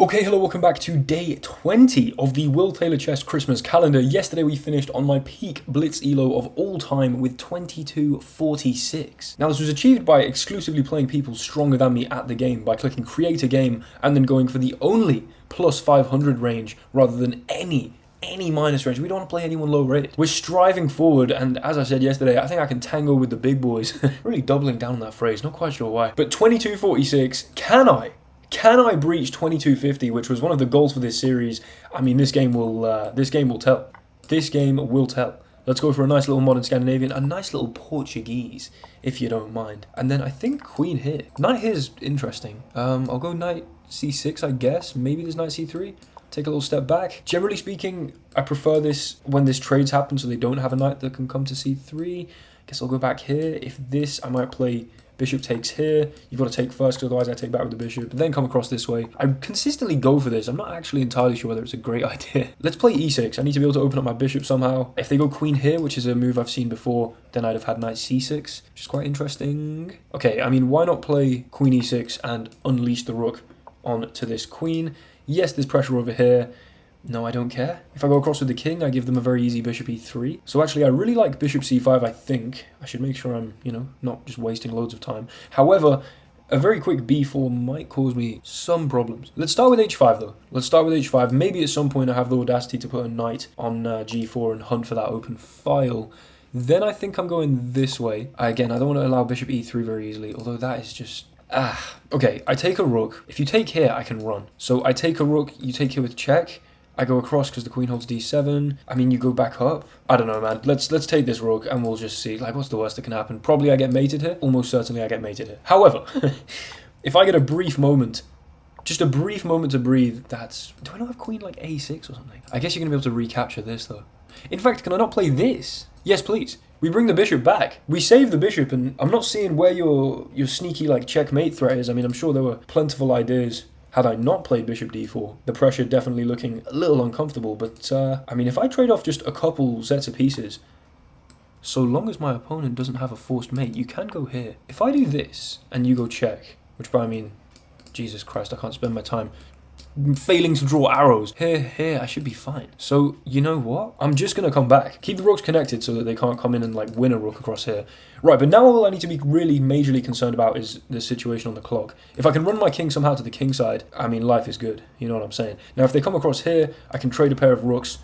Okay, hello, welcome back to day 20 of the Will Taylor Chess Christmas calendar. Yesterday we finished on my peak blitz elo of all time with 2246. Now this was achieved by exclusively playing people stronger than me at the game by clicking create a game and then going for the only plus 500 range rather than any minus range. We don't want to play anyone low rated. We're striving forward, and as I said yesterday, I think I can tango with the big boys. Really doubling down on that phrase, not quite sure why. But 2246, Can I breach 2250, which was one of the goals for this series? I mean, this game will tell. This game will tell. Let's go for a nice little modern Scandinavian, a nice little Portuguese, if you don't mind. And then I think queen here. Knight here is interesting. I'll go knight c6, I guess. Maybe there's knight c3. Take a little step back. Generally speaking, I prefer this when this trades happen, so they don't have a knight that can come to c3. Guess I'll go back here. If this, I might play bishop takes here. You've got to take first, because otherwise I take back with the bishop, then come across this way. I consistently go for this. I'm not actually entirely sure whether it's a great idea. Let's play e6. I need to be able to open up my bishop somehow. If they go queen here, which is a move I've seen before, then I'd have had knight c6, which is quite interesting. Okay, I mean, why not play queen e6 and unleash the rook onto this queen? Yes, there's pressure over here. No, I don't care. If I go across with the king, I give them a very easy bishop e3. So actually, I really like bishop c5, I think. I should make sure I'm, not just wasting loads of time. However, a very quick b4 might cause me some problems. Let's start with h5, though. Let's start with h5. Maybe at some point I have the audacity to put a knight on g4 and hunt for that open file. Then I think I'm going this way. Again, I don't want to allow bishop e3 very easily, although that is just... Okay, I take a rook. If you take here, I can run. So I take a rook, you take here with check. I go across because the queen holds d7. I mean, you go back up. I don't know, man. Let's take this rook and we'll just see. Like, what's the worst that can happen? Probably I get mated here. Almost certainly I get mated here. However, if I get a brief moment, just a brief moment to breathe, that's... Do I not have queen like a6 or something? I guess you're going to be able to recapture this, though. In fact, can I not play this? Yes, please. We bring the bishop back. We save the bishop, and I'm not seeing where your sneaky, like, checkmate threat is. I mean, I'm sure there were plentiful ideas had I not played bishop d4. The pressure definitely looking a little uncomfortable, but, I mean, if I trade off just a couple sets of pieces, so long as my opponent doesn't have a forced mate, you can go here. If I do this, and you go check, which by I mean, Jesus Christ, I can't spend my time failing to draw arrows. Here, I should be fine. So, you know what? I'm just going to come back. Keep the rooks connected so that they can't come in and, like, win a rook across here. Right, but now all I need to be really majorly concerned about is the situation on the clock. If I can run my king somehow to the king side, I mean, life is good. You know what I'm saying? Now, if they come across here, I can trade a pair of rooks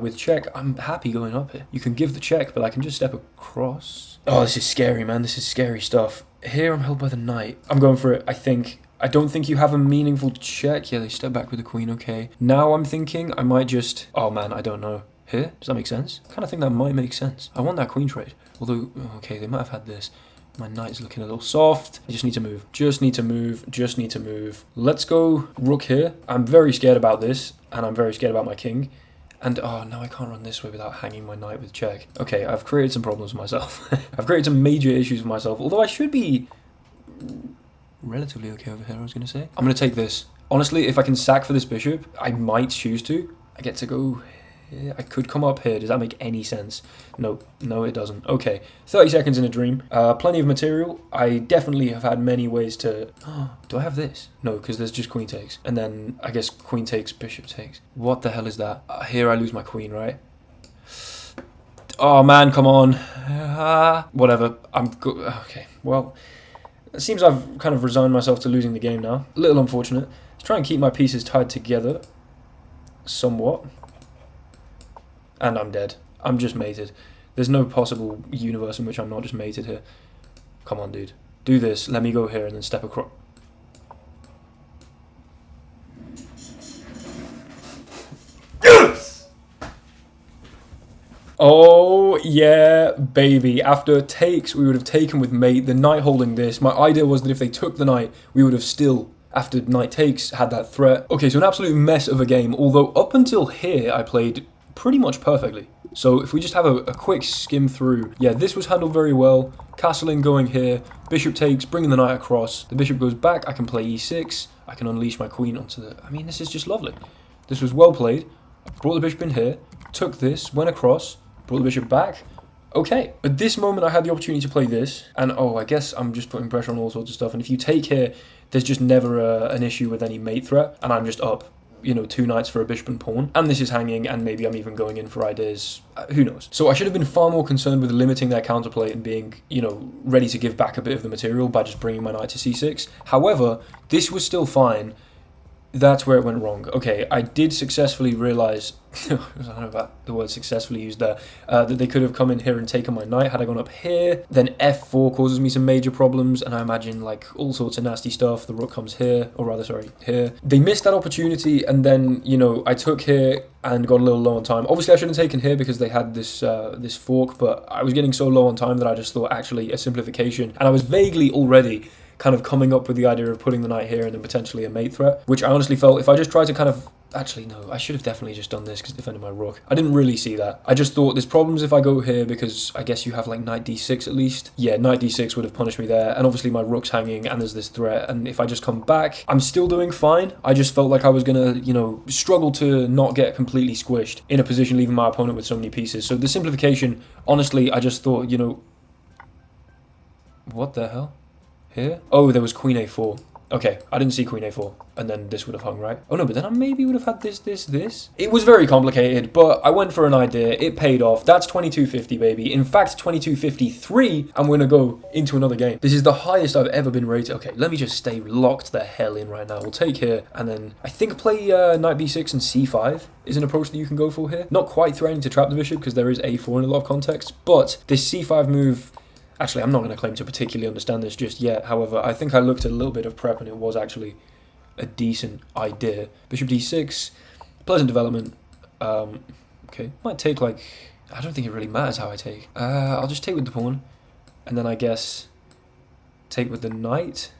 with check. I'm happy going up here. You can give the check, but I can just step across. Oh, this is scary, man. This is scary stuff. Here, I'm held by the knight. I'm going for it, I think. I don't think you have a meaningful check. Yeah, they step back with the queen, okay. Now I'm thinking I might just... Oh man, I don't know. Here? Does that make sense? I kind of think that might make sense. I want that queen trade. Although, okay, they might have had this. My knight's looking a little soft. I just need to move. Just need to move. Just need to move. Let's go rook here. I'm very scared about this, and I'm very scared about my king. And, oh, no, I can't run this way without hanging my knight with check. Okay, I've created some problems for myself. I've created some major issues for myself, although I should be relatively okay over here, I was going to say. I'm going to take this. Honestly, if I can sack for this bishop, I might choose to. I get to go here. I could come up here. Does that make any sense? No, it doesn't. Okay, 30 seconds in a dream. Plenty of material. I definitely have had many ways to... Do I have this? No, because there's just queen takes. And then, I guess, queen takes, bishop takes. What the hell is that? Here I lose my queen, right? Oh, man, come on. Whatever. Okay, well... It seems I've kind of resigned myself to losing the game now. A little unfortunate. Let's try and keep my pieces tied together. Somewhat. And I'm dead. I'm just mated. There's no possible universe in which I'm not just mated here. Come on, dude. Do this. Let me go here and then step across. Oh, yeah, baby. After takes, we would have taken with mate, the knight holding this. My idea was that if they took the knight, we would have still, after knight takes, had that threat. Okay, so an absolute mess of a game, although up until here, I played pretty much perfectly. So if we just have a quick skim through, yeah, this was handled very well. Castling going here, bishop takes, bringing the knight across. The bishop goes back, I can play e6. I can unleash my queen onto the... I mean, this is just lovely. This was well played. Brought the bishop in here, took this, went across, brought the bishop back. Okay. At this moment, I had the opportunity to play this. And, oh, I guess I'm just putting pressure on all sorts of stuff. And if you take here, there's just never an issue with any mate threat, and I'm just up, you know, 2 knights for a bishop and pawn, and this is hanging, and maybe I'm even going in for ideas, who knows. So I should have been far more concerned with limiting their counterplay and being, you know, ready to give back a bit of the material by just bringing my knight to c6. However, this was still fine. That's where it went wrong. Okay, I did successfully realize, I don't know about the word successfully used there, that they could have come in here and taken my knight had I gone up here. Then f4 causes me some major problems, and I imagine like all sorts of nasty stuff. The rook comes here, or rather, sorry, here. They missed that opportunity, and then, you know, I took here and got a little low on time. Obviously, I shouldn't have taken here because they had this this fork, but I was getting so low on time that I just thought actually a simplification, and I was vaguely already kind of coming up with the idea of putting the knight here and then potentially a mate threat, which I honestly felt if I just tried to kind of, actually no, I should have definitely just done this because it defended my rook. I didn't really see that. I just thought there's problems if I go here because I guess you have like knight d6 at least. Yeah, knight d6 would have punished me there, and obviously my rook's hanging and there's this threat, and if I just come back, I'm still doing fine. I just felt like I was gonna, you know, struggle to not get completely squished in a position leaving my opponent with so many pieces. So the simplification, honestly, I just thought, you know, what the hell? Here? Oh, there was queen a4. Okay, I didn't see queen a4, and then this would have hung, right? Oh no, but then I maybe would have had this. It was very complicated, but I went for an idea. It paid off. That's 2250, baby. In fact, 2253, I'm going to go into another game. This is the highest I've ever been rated. Okay, let me just stay locked the hell in right now. We'll take here, and then I think play knight b6 and c5 is an approach that you can go for here. Not quite threatening to trap the bishop, because there is a4 in a lot of contexts, but this c5 move... Actually, I'm not going to claim to particularly understand this just yet. However, I think I looked at a little bit of prep and it was actually a decent idea. Bishop d6, pleasant development. Okay, might take like... I don't think it really matters how I take. I'll just take with the pawn. And then I guess take with the knight.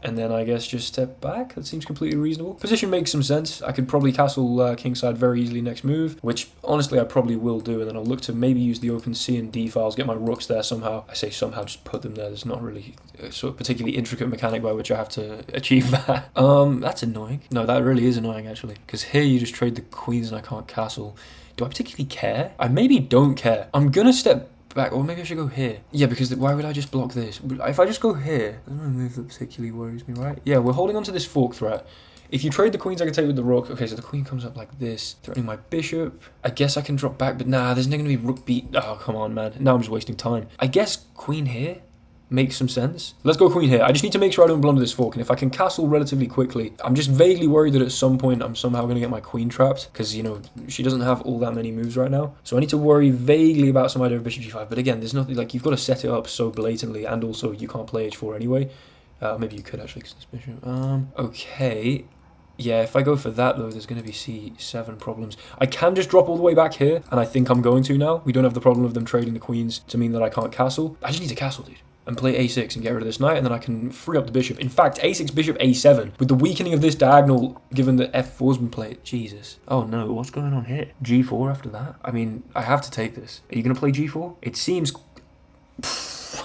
And then I guess just step back. That seems completely reasonable. Position makes some sense. I could probably castle kingside very easily next move, which honestly I probably will do. And then I'll look to maybe use the open C and D files, get my rooks there somehow. I say somehow, just put them there. There's not really a sort of particularly intricate mechanic by which I have to achieve that. That's annoying. No, that really is annoying actually. Because here you just trade the queens and I can't castle. Do I particularly care? I maybe don't care. I'm gonna step back, or maybe I should go here. Yeah, because why would I just block this? If I just go here, there's no move that particularly worries me, right? Yeah, we're holding on to this fork threat. If you trade the queens, I can take with the rook. Okay, so the queen comes up like this, threatening my bishop. I guess I can drop back, but nah, there's not going to be rook beat. Oh, come on, man. Now I'm just wasting time. I guess queen here makes some sense. Let's go queen here. I just need to make sure I don't blunder this fork, and if I can castle relatively quickly, I'm just vaguely worried that at some point I'm somehow going to get my queen trapped, because, you know, she doesn't have all that many moves right now. So I need to worry vaguely about some idea of bishop g5, but again, there's nothing, like, you've got to set it up so blatantly, and also you can't play h4 anyway. Maybe you could actually, because this bishop. Okay. Yeah, if I go for that, though, there's going to be c7 problems. I can just drop all the way back here, and I think I'm going to now. We don't have the problem of them trading the queens to mean that I can't castle. I just need to castle, dude, and play a6 and get rid of this knight, and then I can free up the bishop. In fact, a6, bishop, a7. With the weakening of this diagonal, given that f4's been played. Jesus. Oh no, what's going on here? g4 after that? I mean, I have to take this. Are you going to play g4? It seems...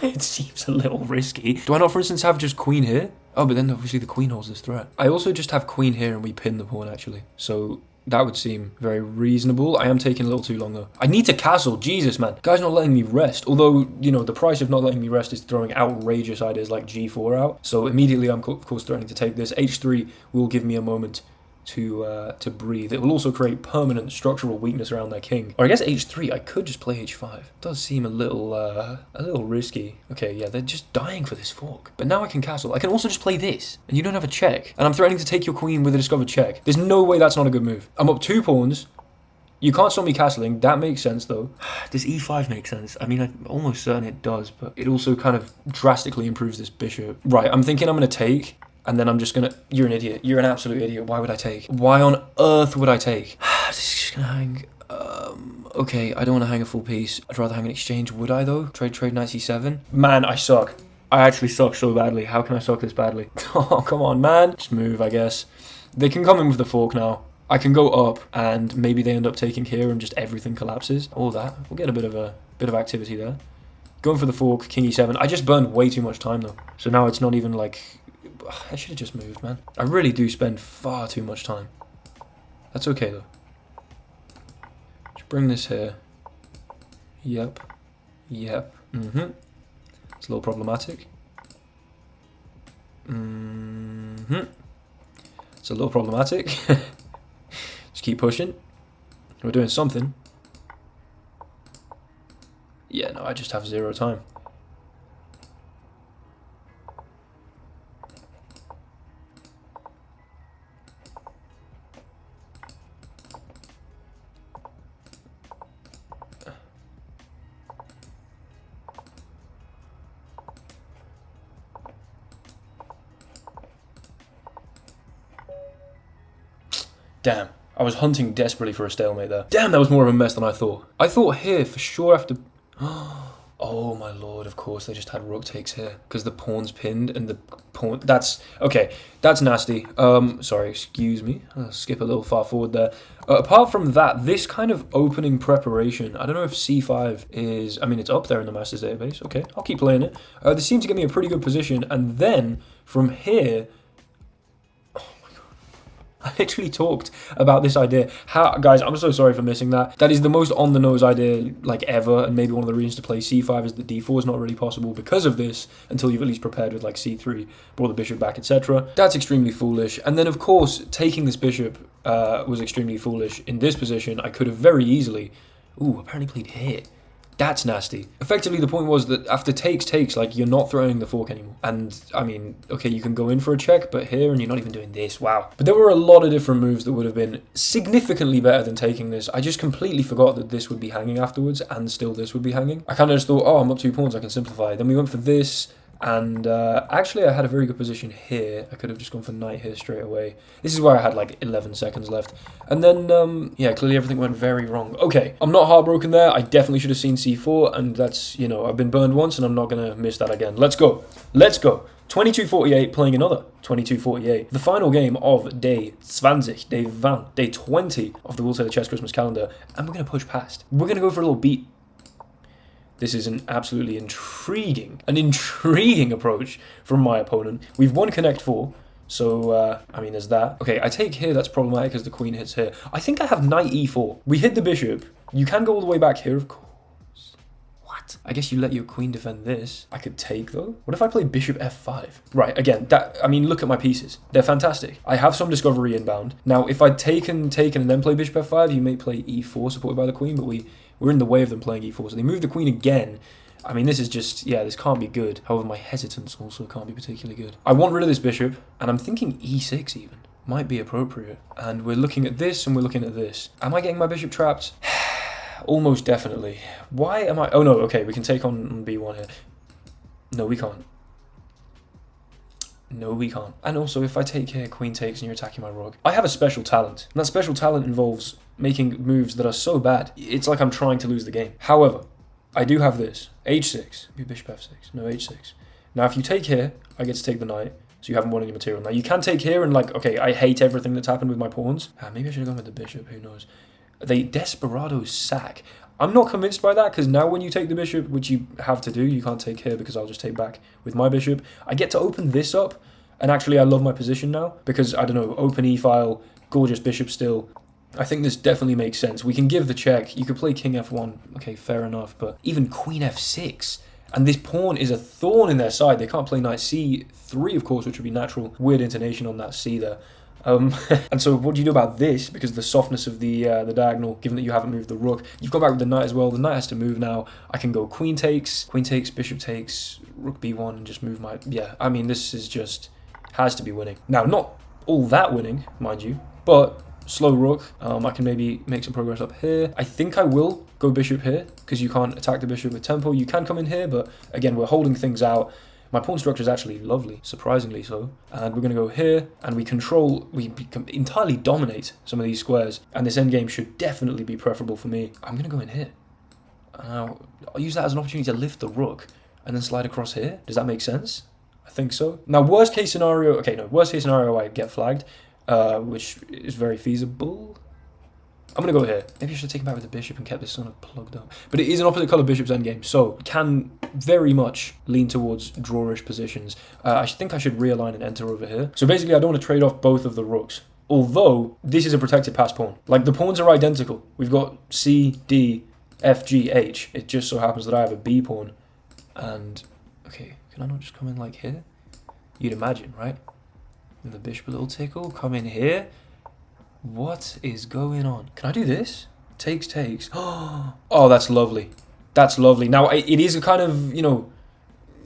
it seems a little risky. Do I not, for instance, have just queen here? Oh, but then obviously the queen holds this threat. I also just have queen here and we pin the pawn, actually. So that would seem very reasonable. I am taking a little too long, though. I need to castle. Jesus, man. Guy's not letting me rest. Although, you know, the price of not letting me rest is throwing outrageous ideas like g4 out. So immediately I'm, of course, threatening to take this. h3 will give me a moment to breathe. It will also create permanent structural weakness around their king. Or I guess h3, I could just play h5. It does seem a little risky. Okay, yeah, they're just dying for this fork. But now I can castle. I can also just play this, and you don't have a check. And I'm threatening to take your queen with a discovered check. There's no way that's not a good move. I'm up 2 pawns. You can't stop me castling. That makes sense, though. Does e5 make sense? I mean, I'm almost certain it does, but it also kind of drastically improves this bishop. Right, I'm thinking I'm going to take... And then I'm just gonna... You're an idiot. You're an absolute idiot. Why would I take? Why on earth would I take? This is just gonna hang... Okay, I don't want to hang a full piece. I'd rather hang an exchange. Would I, though? Trade knight c7? Man, I suck. I actually suck so badly. How can I suck this badly? Oh, come on, man. Just move, I guess. They can come in with the fork now. I can go up, and maybe they end up taking here and just everything collapses. All that. We'll get a bit of activity there. Going for the fork, king e7. I just burned way too much time, though. So now it's not even like... I should have just moved, man. I really do spend far too much time. That's okay, though. Just bring this here. Yep. Yep. It's a little problematic. It's a little problematic. Just keep pushing. We're doing something. Yeah, no, I just have 0 time. Damn, I was hunting desperately for a stalemate there. Damn, that was more of a mess than I thought. I thought here, for sure, after... Oh my lord, of course, they just had rook takes here. Because the pawn's pinned and the pawn... That's... Okay, that's nasty. Sorry, excuse me. I'll skip a little far forward there. Apart from that, this kind of opening preparation, I don't know if c5 is... I mean, it's up there in the Masters database. Okay, I'll keep playing it. This seemed to give me a pretty good position. And then, from here... I literally talked about this idea. Guys, I'm so sorry for missing that. That is the most on-the-nose idea, like, ever, and maybe one of the reasons to play c5 is that d4 is not really possible because of this, until you've at least prepared with, like, c3, brought the bishop back, etc. That's extremely foolish. And then, of course, taking this bishop was extremely foolish. In this position, I could have very easily... Ooh, apparently played here. That's nasty. Effectively, the point was that after takes, like, you're not throwing the fork anymore. And, I mean, okay, you can go in for a check, but here, and you're not even doing this. Wow. But there were a lot of different moves that would have been significantly better than taking this. I just completely forgot that this would be hanging afterwards, and still this would be hanging. I kind of just thought, oh, I'm up 2 pawns, I can simplify. Then we went for this, and actually I had a very good position here. I could have just gone for knight here straight away. This is where I had like 11 seconds left. And then, yeah, clearly everything went very wrong. Okay, I'm not heartbroken there. I definitely should have seen c4, and that's, you know, I've been burned once, and I'm not going to miss that again. Let's go. Let's go. 22:48, playing another 22:48. The final game of day 20, day 20 of the World Series Chess Christmas calendar, and we're going to push past. We're going to go for a little beat. This is an absolutely intriguing approach from my opponent. We've won Connect 4, so, I mean, there's that. Okay, I take here, that's problematic because the queen hits here. I think I have knight e4. We hit the bishop. You can go all the way back here, of course. What? I guess you let your queen defend this. I could take, though. What if I play bishop f5? Right, again, I mean, look at my pieces. They're fantastic. I have some discovery inbound. Now, if I'd taken, and then play bishop f5, you may play e4 supported by the queen, but we're in the way of them playing e4, so they move the queen again. I mean, this is just, yeah, this can't be good. However, my hesitance also can't be particularly good. I want rid of this bishop, and I'm thinking e6 even. Might be appropriate. And we're looking at this, and we're looking at this. Am I getting my bishop trapped? Almost definitely. Why am I... Oh, no, okay, we can take on b1 here. No, we can't. No, we can't. And also, if I take here, queen takes, and you're attacking my rook. I have a special talent, and that special talent involves making moves that are so bad, it's like I'm trying to lose the game. However, I do have this. h6. Bishop f6. No, h6. Now, if you take here, I get to take the knight, so you haven't won any material. Now, you can take here and, like, okay, I hate everything that's happened with my pawns. Maybe I should have gone with the bishop, who knows. They desperado sack. I'm not convinced by that, because now when you take the bishop, which you have to do, you can't take here because I'll just take back with my bishop. I get to open this up, and actually I love my position now, because, I don't know, open e-file, gorgeous bishop still. I think this definitely makes sense. We can give the check. You could play king f1. Okay, fair enough. But even queen f6. And this pawn is a thorn in their side. They can't play knight c3, of course, which would be natural. Weird intonation on that c there. And so what do you do about this? Because the softness of the diagonal, given that you haven't moved the rook. You've gone back with the knight as well. The knight has to move now. I can go queen takes, bishop takes, rook b1, and just move my... Yeah, I mean, this is just... has to be winning. Now, not all that winning, mind you, but... slow rook. I can maybe make some progress up here. I think I will go bishop here because you can't attack the bishop with tempo. You can come in here, but again, we're holding things out. My pawn structure is actually lovely, surprisingly so. And we're going to go here, and we entirely dominate some of these squares. And this endgame should definitely be preferable for me. I'm going to go in here. I'll use that as an opportunity to lift the rook and then slide across here. Does that make sense? I think so. Now, worst case scenario, I get flagged. Which is very feasible. I'm going to go here. Maybe I should have taken back with the bishop and kept this sort of plugged up. But it is an opposite colour bishop's endgame, so can very much lean towards drawish positions. I think I should realign and enter over here. So basically, I don't want to trade off both of the rooks. Although, this is a protected pass pawn. Like, the pawns are identical. We've got C, D, F, G, H. It just so happens that I have a B pawn. And, okay, can I not just come in like here? You'd imagine, right? Give the bishop a little tickle. Come in here. What is going on? Can I do this? Takes. Oh, that's lovely. That's lovely. Now, it is a kind of, you know,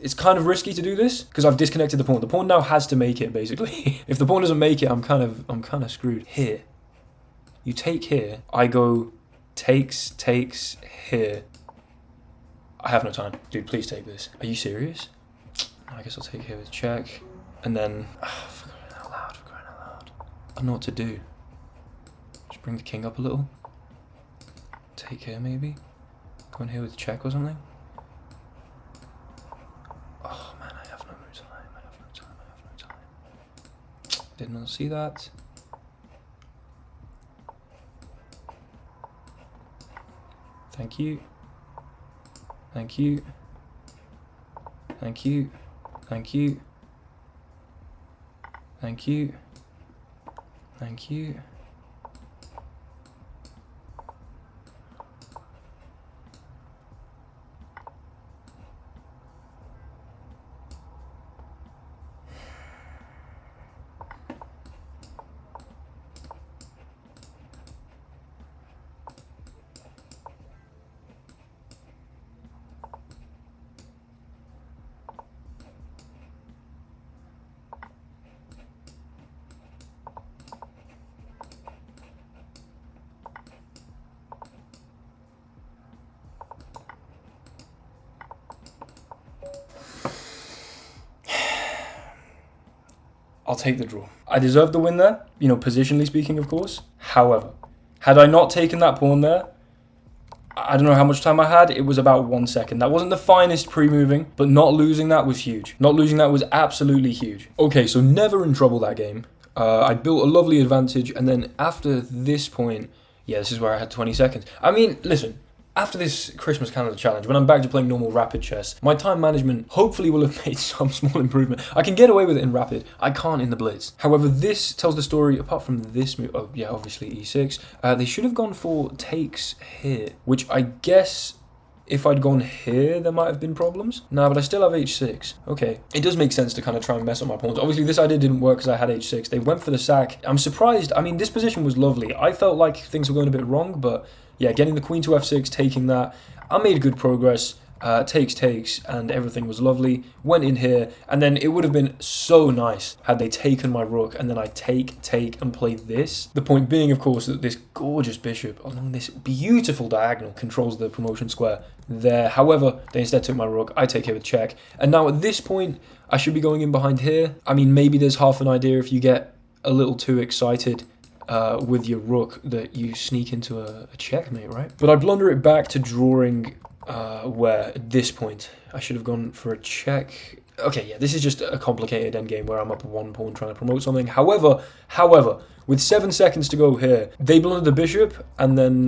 it's kind of risky to do this because I've disconnected the pawn. The pawn now has to make it, basically. If the pawn doesn't make it, I'm kind of screwed. Here. You take here. I go takes here. I have no time. Dude, please take this. Are you serious? I guess I'll take here with check. And then... for crying out loud. I don't know what to do. Just bring the king up a little. Take here, maybe. Go in here with check or something. Oh, man, I have no time. Did not see that. Thank you. Thank you. Thank you. Thank you. Thank you. Thank you. I'll take the draw. I deserved the win there, you know, positionally speaking, of course. However, had I not taken that pawn there, I don't know how much time I had. It was about 1 second. That wasn't the finest pre-moving, but not losing that was huge. Not losing that was absolutely huge. Okay, so never in trouble that game. I built a lovely advantage, and then after this point, yeah, this is where I had 20 seconds. I mean, listen. After this Christmas calendar challenge, when I'm back to playing normal rapid chess, my time management hopefully will have made some small improvement. I can get away with it in rapid, I can't in the blitz. However, this tells the story, apart from this move, oh yeah, obviously e6, they should have gone for takes here, which I guess if I'd gone here, there might have been problems. Nah, but I still have h6. Okay, it does make sense to kind of try and mess up my pawns. Obviously, this idea didn't work because I had h6. They went for the sack. I'm surprised. I mean, this position was lovely. I felt like things were going a bit wrong, but yeah, getting the queen to f6, taking that, I made good progress. Takes, and everything was lovely. Went in here, and then it would have been so nice had they taken my rook, and then I take, and play this. The point being, of course, that this gorgeous bishop along this beautiful diagonal controls the promotion square there. However, they instead took my rook. I take here with check, and now at this point, I should be going in behind here. I mean, maybe there's half an idea if you get a little too excited with your rook that you sneak into a checkmate, right? But I blunder it back to drawing where at this point I should have gone for a check. Okay, yeah, this is just a complicated endgame where I'm up 1 pawn trying to promote something. However, with 7 seconds to go here, they blundered the bishop and then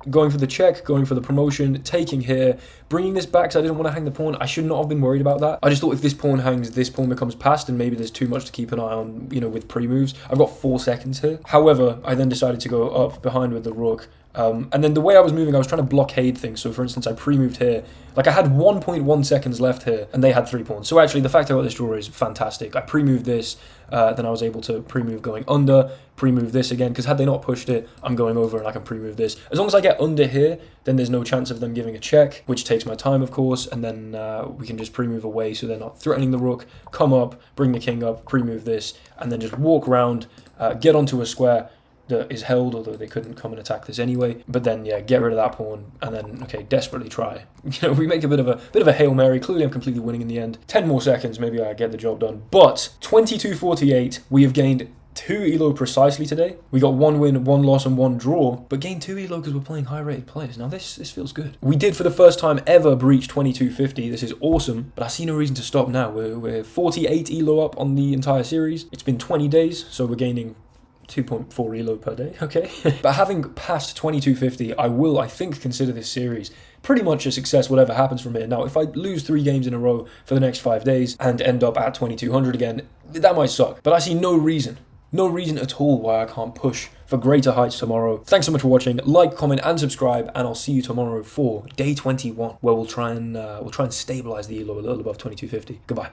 going for the check, going for the promotion, taking here, bringing this back because I didn't want to hang the pawn. I should not have been worried about that. I just thought if this pawn hangs, this pawn becomes passed and maybe there's too much to keep an eye on, you know, with pre-moves. I've got 4 seconds here. However, I then decided to go up behind with the rook. And then the way I was moving, I was trying to blockade things. So for instance, I pre-moved here. Like I had 1.1 seconds left here and they had 3 pawns. So actually the fact I got this draw is fantastic. I pre-moved this, then I was able to pre-move going under, pre-move this again, because had they not pushed it, I'm going over and I can pre-move this. As long as I get under here, then there's no chance of them giving a check, which takes my time, of course, and then we can just pre-move away so they're not threatening the rook, come up, bring the king up, pre-move this, and then just walk around, get onto a square that is held, although they couldn't come and attack this anyway. But then, yeah, get rid of that pawn, and then, okay, desperately try. You know, we make a bit of a Hail Mary. Clearly, I'm completely winning in the end. 10 more seconds, maybe I get the job done. But 22-48, we have gained 2 elo precisely today. We got 1 win, 1 loss, and 1 draw, but gained 2 elo because we're playing high-rated players. Now, this feels good. We did, for the first time ever, breach 2250. This is awesome, but I see no reason to stop now. We're 48 elo up on the entire series. It's been 20 days, so we're gaining 2.4 elo per day, okay? But having passed 2250, I will, I think, consider this series pretty much a success, whatever happens from here. Now, if I lose 3 games in a row for the next 5 days and end up at 2200 again, that might suck. But I see no reason at all why I can't push for greater heights tomorrow. Thanks so much for watching. Like, comment, and subscribe, and I'll see you tomorrow for day 21, where we'll try and stabilize the elo a little above 2250. Goodbye.